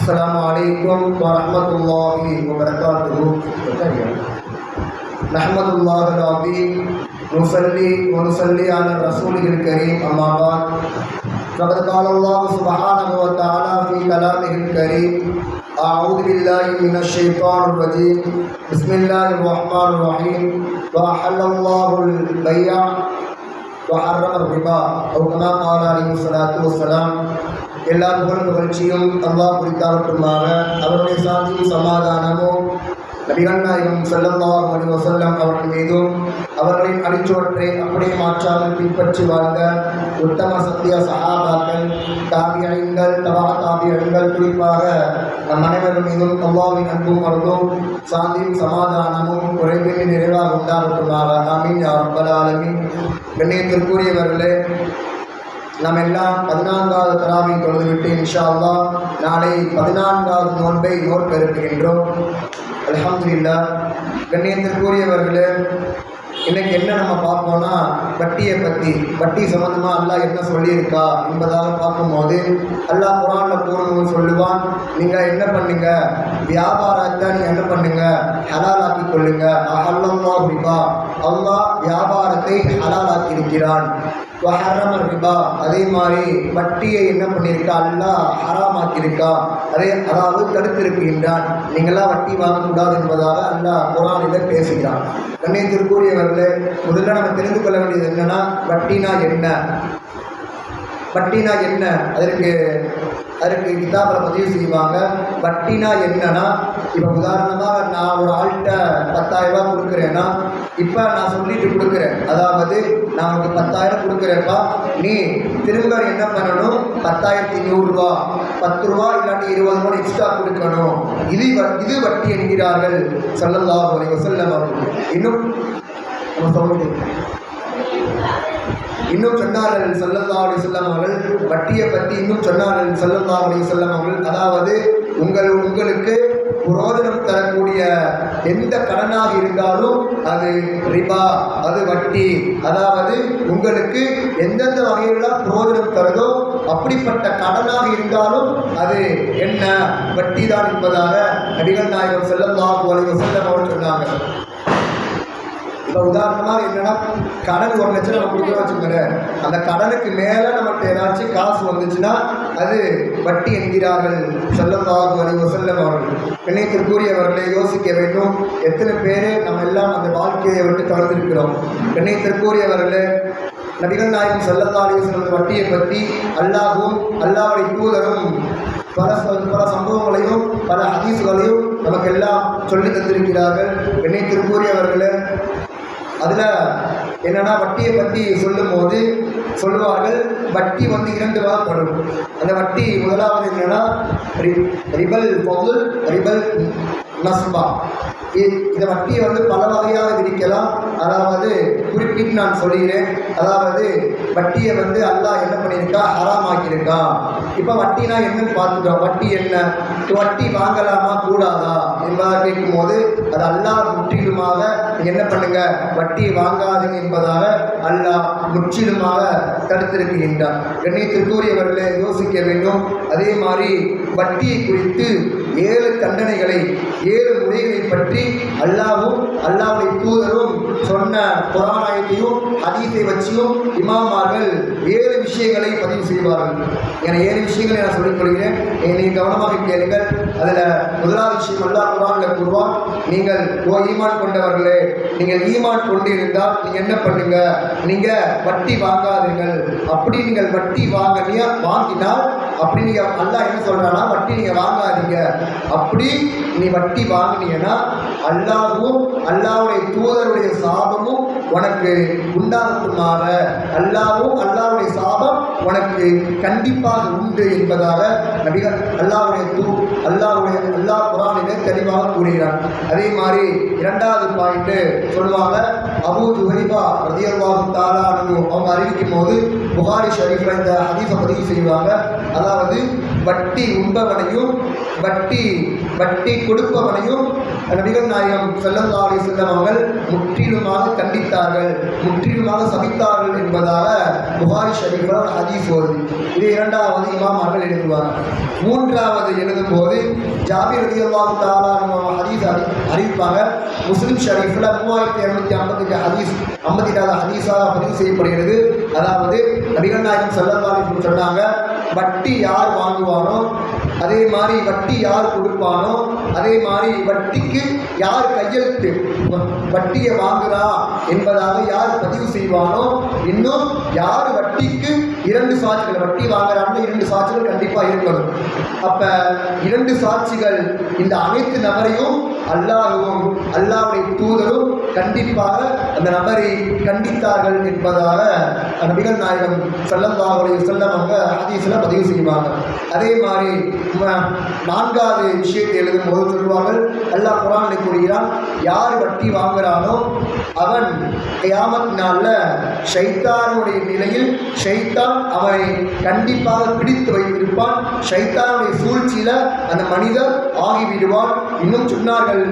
السلام عليكم ورحمة الله وبركاته. نحمد الله العظيم ونصلي على الرسول الكريم. أما بعد فقد قال الله سبحانه وتعالى في كلامه الكريم: أعوذ بالله من الشيطان الرجيم. بسم الله الرحمن الرحيم. وأحل الله البيع وحرم الربا أو كما قال عليه الصلاة والسلام. எல்லா புகழும் புகழ்ச்சியும் அல்லாஹ் குறித்தாகட்டுமாக. அவருடைய சாந்தியும் சமாதானமும் நபிகள் நாயகம் ஸல்லல்லாஹு அலைஹி வஸல்லம் அவர்கள் மீதும் அவர்களின் அடிச்சுவற்றை அப்படியே மாற்றாமல் பின்பற்றி வாழ்ந்த உத்தம சத்திய சஹாபாக்கள், தாபியீன்கள், தபா தாபியீன்கள், குறிப்பாக நம் அனைவரும் மீதும் அல்லாஹ்வின் அன்பும் அருளும் சாந்தியும் சமாதானமும் குறைவின்றி நிறைவாக உண்டாகட்டுமாக. ஆமீன் யா ரப்பல் ஆலமீன். கண்ணியத்திற்குரியவர்களே, நாம் எல்லாம் 14வது தராவி தொழுதுவிட்டு இன்ஷா அல்லாஹ் நாளை 14வது நோன்பை நோன்பு இருக்கின்றோம். அல்ஹம்துலில்லாஹ். கண்ணியத்திற்குரியவர்களே, இன்னைக்கு என்ன நம்ம பார்ப்போம்னா, வட்டியை பற்றி, வட்டி சம்பந்தமாக அல்லாஹ் என்ன சொல்லியிருக்கா என்பதாக பார்க்கும்போது, அல்லாஹ் குர்ஆனில் கூறும்போது சொல்லுவான், நீங்கள் என்ன பண்ணுங்க, வியாபாரத்தை நீங்கள் என்ன பண்ணுங்க, ஹலாலாக்கி கொள்ளுங்க. அஹல்லல்லாஹு ரிபா, அல்லாஹ் வியாபாரத்தை ஹலாலாக்கி இருக்கிறான். வஹர்ரம ரிபா, அதே மாதிரி வட்டியை என்ன பண்ணியிருக்கா, அல்லாஹ் ஹராமாக்கியிருக்கா, அதாவது தடுத்திருக்கின்றான். நீங்களாம் வட்டி வாங்கக்கூடாது என்பதாக அல்லாஹ் குர்ஆனில் பேசுகிறான். கண்ணியத்திற்குரியவர்களே, முதல்ல நம்ம தெரிந்து கொள்ள வேண்டியது என்னன்னா, வட்டினா என்ன, வட்டினா என்ன, அதற்கு கிதாபில் பதிவு செய்வாங்க. வட்டினா என்னன்னா, இப்போ உதாரணமாக நான் ஒரு ஆள்கிட்ட 10,000 ரூபா கொடுக்குறேன்னா, இப்போ நான் சொல்லிட்டு கொடுக்குறேன், அதாவது நான் உனக்கு 10,000 கொடுக்குறேன்ப்பா, நீ திரும்ப என்ன பண்ணணும், 10,100 ரூபா, 10 ரூபா இல்லாட்டி 20 ரூபா எக்ஸ்ட்ரா கொடுக்கணும். இது வட்டி என்கிறார்கள் ஸல்லல்லாஹு அலைஹி வஸல்லம் அவர்கள். இன்னும் சொன்னார்கள் ஸல்லல்லாஹு அலைஹி வஸல்லம் அவர்கள், வட்டியை பற்றி இன்னும் சொன்னார்கள் ஸல்லல்லாஹு அலைஹி வஸல்லம் அவர்கள், அதாவது உங்களுக்கு புரோஜனம் தரக்கூடிய எந்த கடனாக இருந்தாலும் அது ரிபா, அது வட்டி. அதாவது உங்களுக்கு எந்தெந்த வகையிலாம் புரோஜனம் தருதோ அப்படிப்பட்ட கடனாக இருந்தாலும் அது என்ன, வட்டி தான் என்பதாக நபிகள் நாயகம் ஸல்லல்லாஹு அலைஹி வஸல்லம் அவர்கள் சொன்னாங்க. இப்போ உதாரணமாக என்னன்னா, கடன் 1 லட்சம் நம்ம கொடுக்க வச்சுக்கிறேன், அந்த கடனுக்கு மேலே நம்மகிட்ட ஏதாச்சும் காசு வந்துச்சுன்னா அது வட்டி என்கிறார்கள் ஸல்லல்லாஹு அலைஹி வஸல்லம் அவர்கள். கண்ணியத்திற்குரியவர்களை யோசிக்க வேண்டும், எத்தனை பேர் நம்ம எல்லாம் அந்த வாழ்க்கையை விட்டு கலந்திருக்கிறோம். கண்ணியத்திற்குரியவர்களே, நபிகள் நாயகம் ஸல்லல்லாஹு அலைஹி வஸல்லம் வட்டியை பற்றி அல்லாஹ்வும் அல்லாஹ்வுடைய தூதரும் பல சம்பவங்களையும் பல ஹதீஸ்களையும் நமக்கெல்லாம் சொல்லி தந்திருக்கிறார்கள். கண்ணியத்திற்குரியவர்களே, அதில் என்னென்னா, வட்டியை பற்றி சொல்லும்போது சொல்லுவார்கள், வட்டி 2 வகைப்படும். அந்த வட்டி முதலாவது என்னென்னா, ரிபல் ஃபதுல், ரிபல் நஸ்பா. இந்த வட்டியை பல வகையாக விரிக்கலாம். அதாவது குறிப்பிட்டு நான் சொல்கிறேன், அதாவது வட்டியை அல்லாஹ் என்ன பண்ணியிருக்கா, ஹராமாக்கியிருக்கான். இப்போ வட்டினா என்னன்னு பார்த்துட்டோம். வட்டி என்ன, வட்டி வாங்கலாமா கூடாதா என்பதாக கேட்கும்போது, அது அல்லாஹ் முற்றிலுமாக என்ன பண்ணுங்க, வட்டி வாங்காதீங்க என்பதாக அல்லாஹ் முற்றிலுமாக தடுத்திருக்கின்றான். கண்ணியத்திற்குரியவர்களை யோசிக்க வேண்டும். அதே மாதிரி வட்டியை குறித்து 7 தண்டனைகளை, 7 முறைகளை பற்றி அல்லாஹ்வும் அல்லாஹ்வுடைய தூதரும் சொன்ன குர்ஆன் ஆயத்தையும் ஹதீஸை வச்சியும் இமாமார்கள் 7 விஷயங்களை பதிவு செய்வார்கள். என 7 விஷயங்களை நான் சொல்லிக் கொள்கிறேன், நீங்கள் கவனமாக கேளுங்கள். அதில் முதலாவது விஷயம் அல்லாஹ் குர்ஆனில் கூறுவான், நீங்கள் ஈமான் கொண்டவர்களே, நீங்கள் ஈமான் கொண்டு இருந்தால் நீங்கள் என்ன பண்ணுங்க, நீங்கள் வட்டி வாங்காதீர்கள். அப்படி நீங்கள் வட்டி வாங்கினால், அப்படி நீங்கள் அல்லாஹ் என்ன சொல்கிறான்னா, வட்டி நீங்கள் வாங்காதீங்க. அப்படி நீ வட்டி வாங்கினீங்கன்னா அல்லாஹ்வும் அல்லாஹ்வுடைய தூதருடைய சாபமும் உனக்கு உண்டாகட்டுமாக, அல்லாஹ்வும் அல்லாஹ்வுடைய சாபம் உனக்கு கண்டிப்பாக உண்டு என்பதாக நபிகள் அல்லாஹ் குர்ஆனிலே தெளிவாக கூறுகிறார். அதே மாதிரி 2வது பாயிண்ட் சொல்லுவாங்க, அபூ ஜுஹைபா ரலியல்லாஹு தஆலா அன்ஹு அவங்க அறிவிக்கும் போது புகாரி ஷரீஃப்ல இந்த ஹதீஸை பதிவு செய்வாங்க. அதாவது வட்டி உண்பவனையும் வட்டி கொடுப்பவனையும் நபிகள் நாயகம் ஸல்லல்லாஹு அலைஹி வஸல்லம் அவர்கள் முற்றிலுமாக கண்டித்தார்கள், முற்றிலுமாக சபித்தார்கள் என்பதாக என்பதாக புகாரி ஷரீஃபில் ஒரு ஹதீஸ் வருது. இது இரண்டாவது இமாமார்கள் எழுதுவாங்க. மூன்றாவது எழுதும்போது ஜாபீர் ரலியல்லாஹு தஆலா ஹதீஸ் அறிவிப்பாங்க. முஸ்லிம் ஷரீஃபில் 3258 ஹதீஸ் 57வது ஹதீஸாக பதிவு செய்யப்படுகிறது. அதாவது நபிகள் நாயகம் ஸல்லல்லாஹு அலைஹி வஸல்லம் சொன்னாங்க, வட்டி யார் வாங்குவானோ, அதே மாதிரி வட்டி யார் கொடுப்பானோ, அதே மாதிரி வட்டிக்கு யார் கையெழுத்து வட்டியை வாங்குறா என்பதாக யார் பதிவு செய்வானோ, இன்னும் யார் வட்டிக்கு 2 சாட்சிகள் வட்டி வாங்குறான்னு 2 சாட்சிகள் கண்டிப்பாக இருக்கணும். அப்ப 2 சாட்சிகள் இந்த அனைத்து நபரையும் அல்லாஹ்வும் அல்லாஹ்வுடைய தூதரும் கண்டிப்பாக அந்த நபரை கண்டித்தார்கள் என்பதாக நபிகள் நாயகம் ஸல்லல்லாஹு அலைஹி வஸல்லம் அவங்க ஹதீஸ்ல பதிவு செய்வாங்க. அதே மாதிரி 4வது விஷயத்தை எழுதும்போது சொல்லுவார்கள், அல்லாஹ் குர்ஆனில் கூறுகிறான், யார் வட்டி வாங்குறானோ அவன் கியாமத் நாள்ல ஷைத்தானுடைய நிலையில் ஷைத்தான் அவனை கண்டிப்பாக பிடித்து வைத்திருப்பான். ஷைத்தானுடைய சூழ்ச்சியில அந்த மனிதர் ஆகிவிடுவான். இன்னும் சொன்னார்கள்,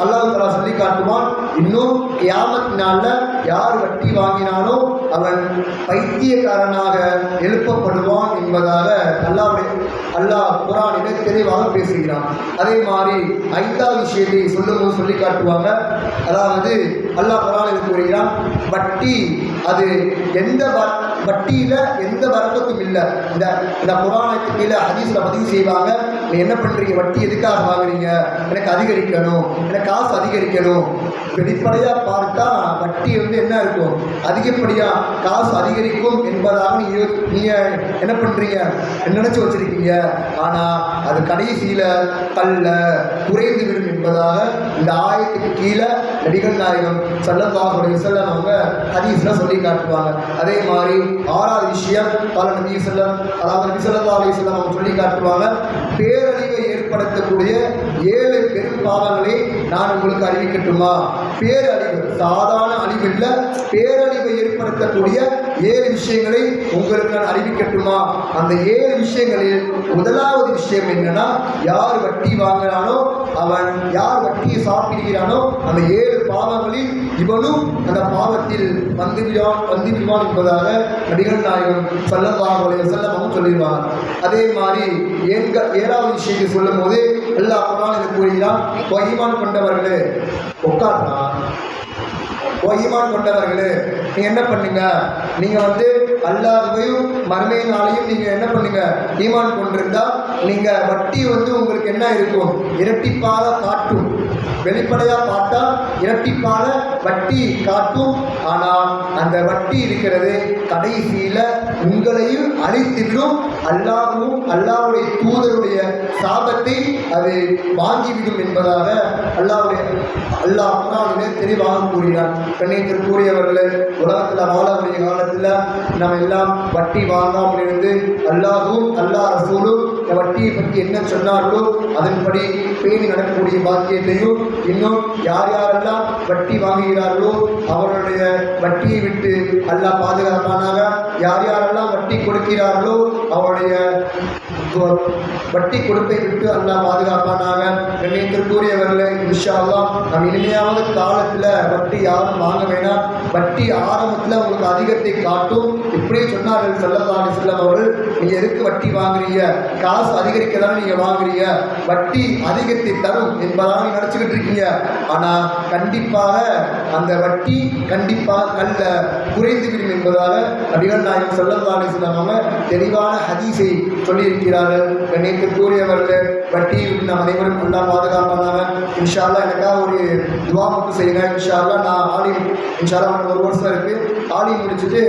அல்லாஹ் தஆலா சொல்லி காட்டுவான், இன்னும் கியாமத் நாள்ல யார் வட்டி வாங்கினானோ அவன் பைத்தியக்காரனாக எழுப்பப்படுவான் என்பதாக அல்லாஹ் குர்ஆனிலே தெளிவாக பேசுகிறான். அதே மாதிரி 5வது விஷயத்தை சொல்லும்போது சொல்லி காட்டுவாங்க. அதாவது அல்லாஹ் குர்ஆனில் கூறுகிறான், வட்டி அது எந்த வட்டியில எந்த வரக்கத்தும் இல்லை. இந்த குர்ஆனுக்கு கீழே ஹதீஸ்ல பதிவு செய்வாங்க, நீ என்ன பண்றீங்க, வட்டி எதுக்காக வாங்குறீங்க, எனக்கு அதிகரிக்கணும், எனக்கு காசு அதிகரிக்கணும். வெளிப்படையா பார்த்தா வட்டி என்ன இருக்கும், அதிகப்படியா காசு அதிகரிக்கும் என்பதாக நீங்க என்ன பண்றீங்க, நினைச்சு வச்சிருக்கீங்க. ஆனா அது கடைசியில கல்ல குறைந்து விடும் என்பதாக இந்த ஆயத்துக்கு கீழே நபிகள் நாயகம் ஸல்லல்லாஹு அலைஹி வஸல்லம் அவங்க ஹதீஸ்ல சொல்லி காட்டுவாங்க. அதே மாதிரி 6வது விஷயம் நபி ஸல்லல்லாஹு அலைஹி வஸல்லம் அவங்க சொல்லி காட்டுவாங்க, பேரழிவை ஏற்படுத்தக்கூடிய 7 பெரும் பாவங்களை நான் உங்களுக்கு அறிவிக்கட்டுமா. பேரழிவு சாதாரண அழிவு இல்ல, பேரழிவை ஏற்படுத்தக்கூடிய 7 விஷயங்களை உங்களுக்கு நான் அறிவிக்கட்டுமா. அந்த 7 விஷயங்களில் 1வது விஷயம் என்னன்னா, யார் வட்டி வாங்குறானோ அவன், யார் வட்டியை சாப்பிடுகிறானோ அந்த 7 பாவங்களில் இவனும் அந்த பாவத்தில் வந்துவிடுவான் என்பதாக நபிகள் நாயகம் ஸல்லல்லாஹு அலைஹி வஸல்லம் அவங்க சொல்லிடுவாங்க. அதே மாதிரி 7வது விஷயத்தை சொல்லும் போது அல்லாஹ் குர்ஆனில் கூறுகிறான், ஈமான் கொண்டவர்களே உட்கார்ந்தா, ஈமான் கொண்டவர்களே நீங்க என்ன பண்ணுங்க, நீங்க அல்லாஹ்வையும் மறுமை நாளையும் நீங்க என்ன பண்ணுங்க, ஈமான் கொண்டிருந்தா நீங்க வட்டி உங்களுக்கு என்ன இருக்கும், இரட்டிப்பாக காட்டும். வெளிப்படையா பார்த்தா இரட்டிப்பாக வட்டி காட்டும். ஆனால் அந்த வட்டி இருக்கிறது கடைசியில உங்களையும் அழித்துவிடும். அல்லாஹ்வும் அல்லாஹ்வுடைய தூதருடைய சாபத்தை அது வாங்கிவிடும் என்பதாக அல்லாஹ் குர்ஆனிலே தெளிவாக கூறினார். கண்ணியத்திற்குரியவர்களே, உலகத்தில் வாழக்கூடிய காலத்தில் நம்ம எல்லாம் வட்டி வாங்காமல் இருந்து அல்லாஹ்வும் அல்லாஹ் ரசூலும் வட்டியை பற்றி என்ன சொன்னார்களோ அதன்படி பேணி நடக்கக்கூடிய பாக்கியத்தையும், இன்னும் யார் யாரெல்லாம் வட்டி வாங்குகிறார்களோ அவர்களுடைய வட்டியை விட்டு அல்லாஹ் பாதுகாப்பானாக. யார் யாரெல்லாம் வட்டி கொடுக்கிறார்களோ அவருடைய வட்டி கொடுப்பை விட்டு அல்லாஹ் பாதுகாப்பானாக. கண்ணியத்திற்குரியவர்களே, இன்ஷா அல்லாஹ் நம்ம இனிமையாவது காலத்தில் வட்டி யாரும் வாங்க வேணாம். வட்டி ஆரம்பத்தில் உங்களுக்கு அதிகத்தை காட்டும். இப்படியே சொன்னார்கள் ஸல்லல்லாஹு அலைஹி வஸல்லம் அவர்கள், நீங்க எதுக்கு வட்டி வாங்குறீங்க, காசு அதிகரிக்க தானே நீங்க வாங்குறீங்க, வட்டி அதிகத்தை தரும் என்பதாக நினைச்சுக்கிட்டு இருக்கீங்க. ஆனா கண்டிப்பாக அந்த வட்டி கண்டிப்பாக கல்ல குறைந்துவிடும் என்பதாக நபிகள் நாயகம் ஸல்லல்லாஹு அலைஹி வஸல்லம் அவங்க தெளிவான ஹதீஸை சொல்லியிருக்கிறார்கள். கண்ணியத்திற்குரியவர்கள், வட்டியை விட்டு நாம் அனைவரும் நல்லா பாதுகாப்பானாங்க. இன்ஷா அல்லாஹ் எனக்காக ஒரு துவா மட்டும் செய்யுங்க. இன்ஷா அல்லாஹ் நான் ஆலிம், இன்ஷா அல்லாஹ் எனக்கு 1 வருஷம் இருக்கு, ஆலிம் முடிச்சுட்டு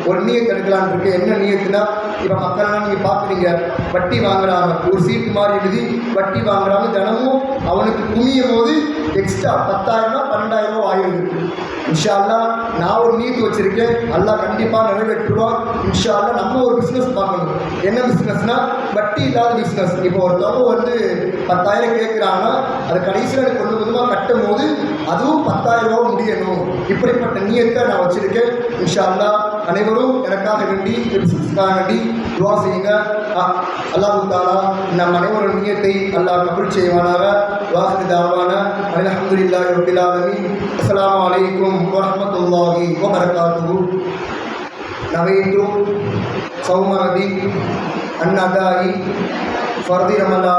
ஒரு நியத் எடுக்கலான்னு இருக்கு. என்ன நியத்துனா, இப்போ மக்கள்லாம் நீங்கள் பார்க்குறீங்க, வட்டி வாங்குறாங்க, ஒரு சீட்டு மாதிரி எழுதி வட்டி வாங்குறாங்க. தினமும் அவனுக்கு குமியும் போது எக்ஸ்ட்ரா 10,000 12,000 ஆயிடுது. இன்ஷா அல்லாஹ் நான் ஒரு நியத்து வச்சிருக்கேன், அல்லாஹ் கண்டிப்பாக நிறைவேற்றுவான். இன்ஷா அல்லாஹ் நம்ம ஒரு பிஸ்னஸ் பார்க்கணும். என்ன பிஸ்னஸ்னா, வட்டி இல்லாத பிஸ்னஸ். இப்போ ஒருத்தவங்க 10,000 கேட்குறாங்கன்னா அது கடைசியில் எனக்கு கொஞ்சம் கொஞ்சமாக கட்டும் போது அதுவும் 10,000 முடியணும். இப்படிப்பட்ட நியத்தை நான் வச்சிருக்கேன். இன்ஷா அல்லாஹ் அனைவரும் எனக்காக வேண்டி துவா செய்யுங்க. அல்லாஹ் தஆலா நம் அனைவரும் நியத்தை அல்லாஹ் கபூல் செய்வானாக. வாஹிரு தாவான அல்ஹம்துலில்லாஹி ரப்பில் ஆலமீன். அஸ்ஸலாமு அலைக்கும் வரஹ்மத்துல்லாஹி வபரகாத்துஹு. நவைத்து சௌமதி அன்னதாயி ஃபர்தி ரமலான்